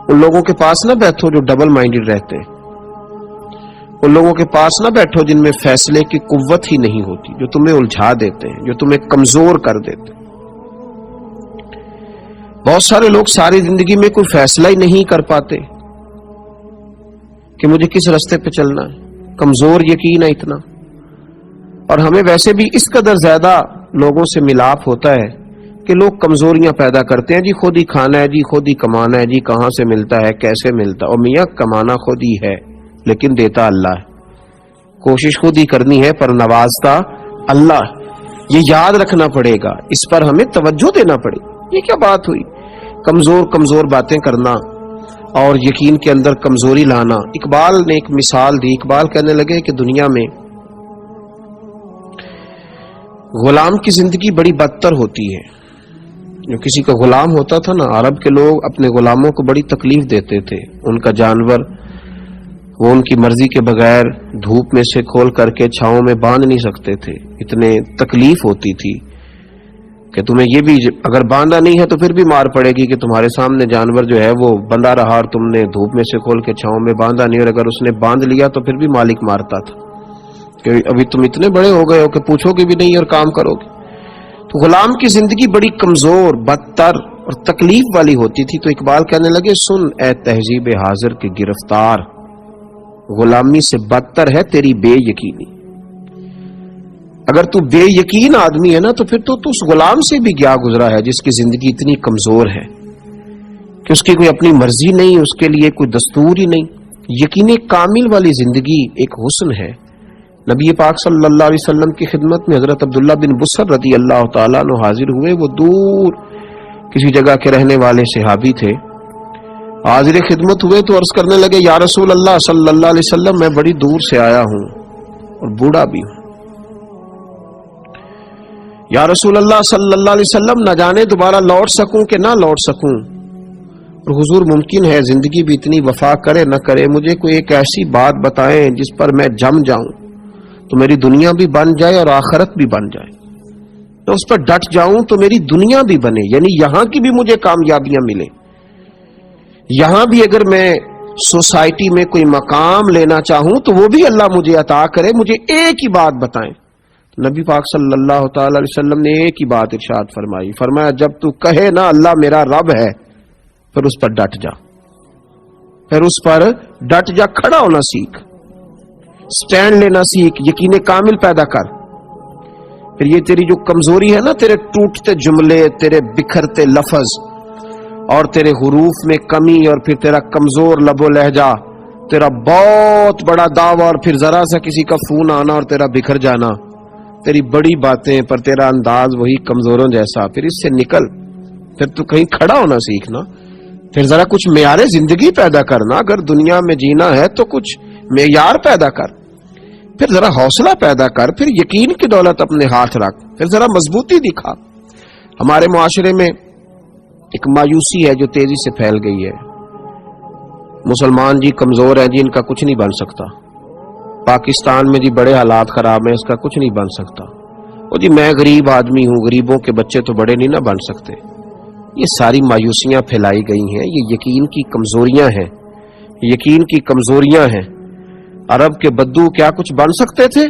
ان لوگوں کے پاس نہ بیٹھو جو ڈبل مائنڈڈ رہتے ہیں، ان لوگوں کے پاس نہ بیٹھو جن میں فیصلے کی قوت ہی نہیں ہوتی، جو تمہیں الجھا دیتے ہیں، جو تمہیں کمزور کر دیتے ہیں۔ بہت سارے لوگ ساری زندگی میں کوئی فیصلہ ہی نہیں کر پاتے کہ مجھے کس راستے پہ چلنا ہے، کمزور یقین ہے اتنا۔ اور ہمیں ویسے بھی اس قدر زیادہ لوگوں سے ملاپ ہوتا ہے کہ لوگ کمزوریاں پیدا کرتے ہیں، جی خود ہی کھانا ہے، جی خود ہی کمانا ہے، جی کہاں سے ملتا ہے، کیسے ملتا ہے، اور میاں کمانا خود ہی ہے لیکن دیتا اللہ ہے، کوشش خود ہی کرنی ہے پر نوازتا اللہ ہے۔ یہ یاد رکھنا پڑے گا، اس پر ہمیں توجہ دینا پڑے گی۔ یہ کیا بات ہوئی کمزور باتیں کرنا اور یقین کے اندر کمزوری لانا؟ اقبال نے ایک مثال دی، اقبال کہنے لگے کہ دنیا میں غلام کی زندگی بڑی بدتر ہوتی ہے۔ جو کسی کا غلام ہوتا تھا نا، عرب کے لوگ اپنے غلاموں کو بڑی تکلیف دیتے تھے، ان کا جانور وہ ان کی مرضی کے بغیر دھوپ میں سے کھول کر کے چھاؤں میں باندھ نہیں سکتے تھے، اتنے تکلیف ہوتی تھی کہ تمہیں یہ بھی اگر باندھا نہیں ہے تو پھر بھی مار پڑے گی کہ تمہارے سامنے جانور جو ہے وہ بندھا رہا اور تم نے دھوپ میں سے کھول کے چھاؤں میں باندھا نہیں، اور اگر اس نے باندھ لیا تو پھر بھی مالک مارتا تھا کہ ابھی تم اتنے بڑے ہو گئے ہو کہ پوچھو گے بھی نہیں اور کام کرو گے۔ تو غلام کی زندگی بڑی کمزور، بدتر اور تکلیف والی ہوتی تھی۔ تو اقبال کہنے لگے سن اے تہذیب حاضر کے گرفتار، غلامی سے بدتر ہے تیری بے یقینی۔ اگر تو بے یقین آدمی ہے نا تو پھر تو اس غلام سے بھی گیا گزرا ہے جس کی زندگی اتنی کمزور ہے کہ اس کی کوئی اپنی مرضی نہیں، اس کے لیے کوئی دستور ہی نہیں۔ یقین کامل والی زندگی ایک حسن ہے۔ نبی پاک صلی اللہ علیہ وسلم کی خدمت میں حضرت عبداللہ بن بصر رضی اللہ تعالیٰ عنہ حاضر ہوئے۔ وہ دور کسی جگہ کے رہنے والے صحابی تھے، حاضر خدمت ہوئے تو عرض کرنے لگے یا رسول اللہ صلی اللہ علیہ وسلم میں بڑی دور سے آیا ہوں اور بوڑھا بھی ہوں، یا رسول اللہ صلی اللہ علیہ وسلم نہ جانے دوبارہ لوٹ سکوں کہ نہ لوٹ سکوں، اور حضور ممکن ہے زندگی بھی اتنی وفا کرے نہ کرے، مجھے کوئی ایک ایسی بات بتائیں جس پر میں جم جاؤں تو میری دنیا بھی بن جائے اور آخرت بھی بن جائے، تو اس پر ڈٹ جاؤں تو میری دنیا بھی بنے، یعنی یہاں کی بھی مجھے کامیابیاں ملیں، یہاں بھی اگر میں سوسائٹی میں کوئی مقام لینا چاہوں تو وہ بھی اللہ مجھے عطا کرے، مجھے ایک ہی بات بتائیں۔ نبی پاک صلی اللہ تعالی علیہ وسلم نے ایک ہی بات ارشاد فرمائی، فرمایا جب تو کہے نا اللہ میرا رب ہے پھر اس پر ڈٹ جا، پھر اس پر ڈٹ جا، کھڑا ہونا سیکھ، سٹینڈ لینا سیکھ، یقین کامل پیدا کر۔ پھر یہ تیری جو کمزوری ہے نا، تیرے ٹوٹتے جملے، تیرے بکھرتے لفظ اور تیرے حروف میں کمی، اور پھر تیرا کمزور لب و لہجہ، تیرا بہت بڑا دعویٰ اور پھر ذرا سا کسی کا فون آنا اور تیرا بکھر جانا، تیری بڑی باتیں پر تیرا انداز وہی کمزوروں جیسا، پھر اس سے نکل، پھر تو کہیں کھڑا ہونا سیکھنا، پھر ذرا کچھ معیار زندگی پیدا کرنا، اگر دنیا میں جینا ہے تو کچھ معیار پیدا کر، پھر ذرا حوصلہ پیدا کر، پھر یقین کی دولت اپنے ہاتھ رکھ، پھر ذرا مضبوطی دکھا۔ ہمارے معاشرے میں ایک مایوسی ہے جو تیزی سے پھیل گئی ہے، مسلمان جی کمزور ہیں جی، ان کا کچھ نہیں بن سکتا، پاکستان میں جی بڑے حالات خراب ہیں، اس کا کچھ نہیں بن سکتا، وہ جی میں غریب آدمی ہوں، غریبوں کے بچے تو بڑے نہیں نہ بن سکتے۔ یہ ساری مایوسیاں پھیلائی گئی ہیں، یہ یقین کی کمزوریاں ہیں، یقین کی کمزوریاں ہیں۔ عرب کے بدو کیا کچھ بن سکتے تھے،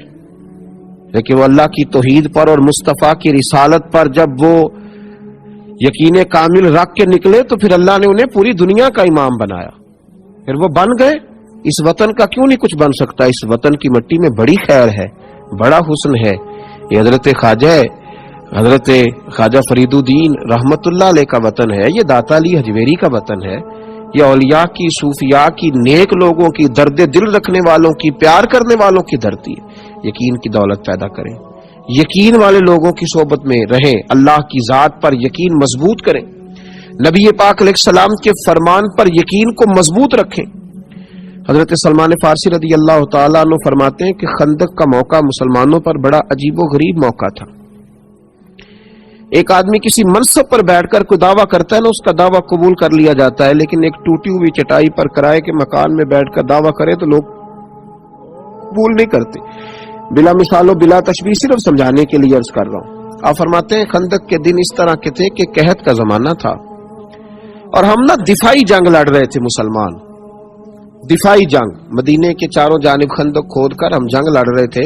لیکن وہ اللہ کی توحید پر اور مصطفیٰ کی رسالت پر جب وہ یقین کامل رکھ کے نکلے تو پھر اللہ نے انہیں پوری دنیا کا امام بنایا، پھر وہ بن گئے۔ اس وطن کا کیوں نہیں کچھ بن سکتا؟ اس وطن کی مٹی میں بڑی خیر ہے، بڑا حسن ہے۔ یہ حضرت خواجہ فرید الدین رحمت اللہ علیہ کا وطن ہے، یہ داتا علی حجویری کا وطن ہے، یہ اولیاء کی، صوفیاء کی، نیک لوگوں کی، درد دل رکھنے والوں کی، پیار کرنے والوں کی دھرتی ہے۔ یقین کی دولت پیدا کریں، یقین والے لوگوں کی صحبت میں رہیں، اللہ کی ذات پر یقین مضبوط کریں، نبی پاک علیہ السلام کے فرمان پر یقین کو مضبوط رکھیں۔ حضرت سلمان فارسی رضی اللہ تعالیٰ عنہ فرماتے ہیں کہ خندق کا موقع مسلمانوں پر بڑا عجیب و غریب موقع تھا۔ ایک آدمی کسی منصب پر بیٹھ کر کوئی دعویٰ کرتا ہے نا، اس کا دعویٰ قبول کر لیا جاتا ہے، لیکن ایک ٹوٹی ہوئی چٹائی پر کرائے کے مکان میں بیٹھ کر دعویٰ کرے تو لوگ قبول نہیں کرتے۔ بلا مثال و بلا تشبیہ صرف سمجھانے کے لیے عرض کر رہا ہوں۔ آپ فرماتے ہیں خندق کے دن اس طرح کے تھے کہ قحط کا زمانہ تھا، اور ہم نا دفاعی جنگ لڑ رہے تھے مسلمان، دفاعی جنگ، مدینے کے چاروں جانب خندق کھود کر ہم جنگ لڑ رہے تھے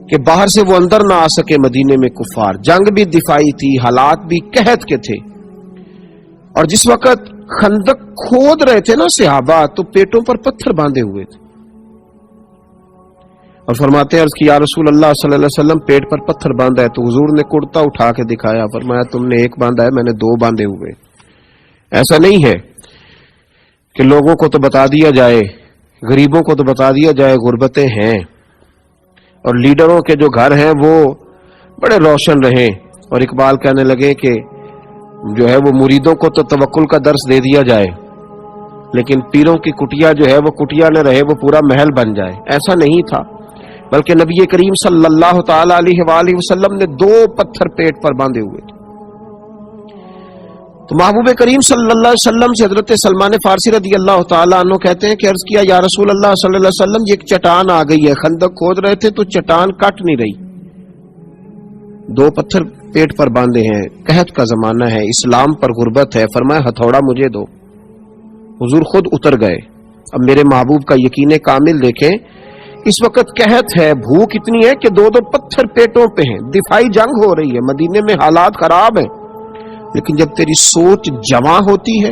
کہ باہر سے وہ اندر نہ آ سکے مدینے میں کفار. جنگ بھی دفاعی تھی، حالات بھی قحط کے تھے. اور جس وقت خندق کھود رہے تھے نا صحابہ، تو پیٹوں پر پتھر باندھے ہوئے تھے. اور فرماتے ہیں عرض کی یا رسول اللہ صلی اللہ علیہ وسلم پیٹ پر پتھر باندھا ہے. تو حضور نے کرتا اٹھا کے دکھایا، فرمایا تم نے ایک باندھا ہے، میں نے دو باندھے ہوئے. ایسا نہیں ہے کہ لوگوں کو تو بتا دیا جائے، غریبوں کو تو بتا دیا جائے غربتیں ہیں، اور لیڈروں کے جو گھر ہیں وہ بڑے روشن رہیں، اور اقبال کہنے لگے کہ جو ہے وہ مریدوں کو تو توکل کا درس دے دیا جائے، لیکن پیروں کی کٹیا جو ہے وہ کٹیا نہ رہے، وہ پورا محل بن جائے. ایسا نہیں تھا، بلکہ نبی کریم صلی اللہ تعالی علیہ وآلہ وسلم نے دو پتھر پیٹ پر باندھے ہوئے تھے. تو محبوب کریم صلی اللہ علیہ وسلم سے حضرت سلمان فارسی رضی اللہ تعالیٰ عنہ کہتے ہیں کہ عرض کیا یا رسول اللہ صلی اللہ علیہ وسلم، یہ ایک چٹان آ گئی ہے، خندق کھود رہے تھے تو چٹان کٹ نہیں رہی، دو پتھر پیٹ پر باندھے ہیں، قحط کا زمانہ ہے، اسلام پر غربت ہے. فرمایا ہتھوڑا مجھے دو. حضور خود اتر گئے. اب میرے محبوب کا یقین کامل دیکھیں، اس وقت قحط ہے، بھوک اتنی ہے کہ دو دو پتھر پیٹوں پہ ہیں، دفاعی جنگ ہو رہی ہے، مدینے میں حالات خراب ہیں. لیکن جب تیری سوچ جمع ہوتی ہے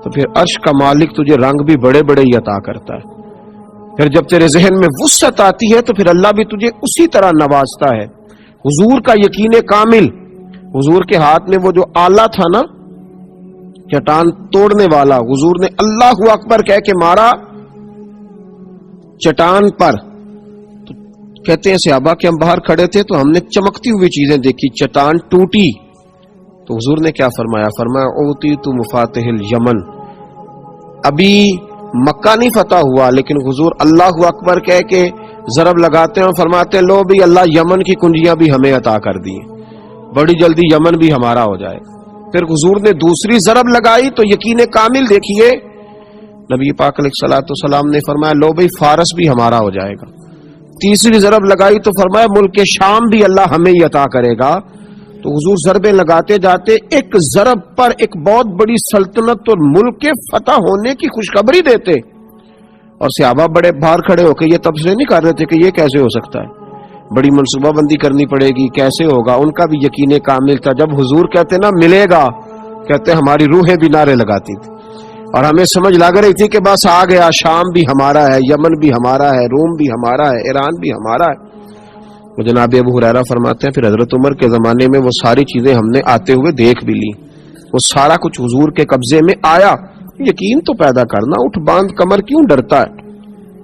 تو پھر عرش کا مالک تجھے رنگ بھی بڑے بڑے ہی عطا کرتا ہے. پھر جب تیرے ذہن میں وسعت آتی ہے تو پھر اللہ بھی تجھے اسی طرح نوازتا ہے. حضور کا یقین کامل، حضور کے ہاتھ میں وہ جو آلہ تھا نا چٹان توڑنے والا، حضور نے اللہ اکبر کہہ کے مارا چٹان پر. تو کہتے ہیں صحابہ کہ ہم باہر کھڑے تھے تو ہم نے چمکتی ہوئی چیزیں دیکھی، چٹان ٹوٹی. تو حضور نے کیا فرمایا؟ فرمایا اوتیت مفاتح الیمن. ابھی مکہ نہیں فتح ہوا، لیکن حضور اللہ اکبر کہہ کے ضرب لگاتے ہیں اور فرماتے ہیں لو بھی اللہ یمن کی کنجیاں بھی ہمیں عطا کر دی، بڑی جلدی یمن بھی ہمارا ہو جائے. پھر حضور نے دوسری ضرب لگائی تو یقین کامل دیکھیے، نبی پاک علیہ الصلوۃ والسلام نے فرمایا لو بھائی فارس بھی ہمارا ہو جائے گا. تیسری ضرب لگائی تو فرمایا ملک شام بھی اللہ ہمیں ہی عطا کرے گا. تو حضور ضربیں لگاتے جاتے ایک ضرب پر ایک بہت بڑی سلطنت اور ملک کے فتح ہونے کی خوشخبری دیتے. اور صحابہ بڑے باہر کھڑے ہو کے یہ تبصرے نہیں کر رہے تھے کہ یہ کیسے ہو سکتا ہے، بڑی منصوبہ بندی کرنی پڑے گی، کیسے ہوگا. ان کا بھی یقین کامل تھا. جب حضور کہتے نا ملے گا، کہتے ہماری روحیں بھی نعرے لگاتی تھی، اور ہمیں سمجھ لگ رہی تھی کہ بس آ گیا، شام بھی ہمارا ہے، یمن بھی ہمارا ہے، روم بھی ہمارا ہے، ایران بھی ہمارا ہے. وہ جناب ابو ہریرہ فرماتے ہیں پھر حضرت عمر کے زمانے میں وہ ساری چیزیں ہم نے آتے ہوئے دیکھ بھی لی، وہ سارا کچھ حضور کے قبضے میں آیا. یقین تو پیدا کرنا، اٹھ باندھ کمر کیوں ڈرتا ہے،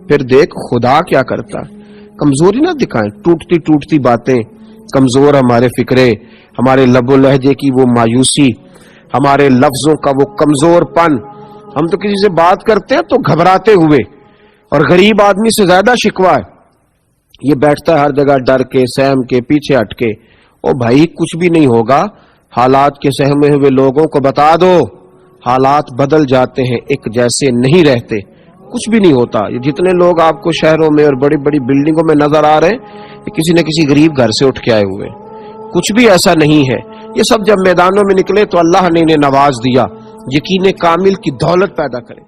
پھر دیکھ خدا کیا کرتا ہے. کمزوری نہ دکھائیں، ٹوٹتی ٹوٹتی باتیں، کمزور ہمارے فکرے، ہمارے لب و لہجے کی وہ مایوسی، ہمارے لفظوں کا وہ کمزور پن. ہم تو کسی سے بات کرتے ہیں تو گھبراتے ہوئے، اور غریب آدمی سے زیادہ شکوہ ہے، یہ بیٹھتا ہے ہر جگہ ڈر کے، سہم کے، پیچھے ہٹ کے. او بھائی کچھ بھی نہیں ہوگا، حالات کے سہمے ہوئے لوگوں کو بتا دو حالات بدل جاتے ہیں، ایک جیسے نہیں رہتے، کچھ بھی نہیں ہوتا. یہ جتنے لوگ آپ کو شہروں میں اور بڑی بڑی بلڈنگوں میں نظر آ رہے ہیں یہ کسی نہ کسی غریب گھر سے اٹھ کے آئے ہوئے، کچھ بھی ایسا نہیں ہے. یہ سب جب میدانوں میں نکلے تو اللہ نے انہیں نواز دیا. یقین کامل کی دولت پیدا کرے.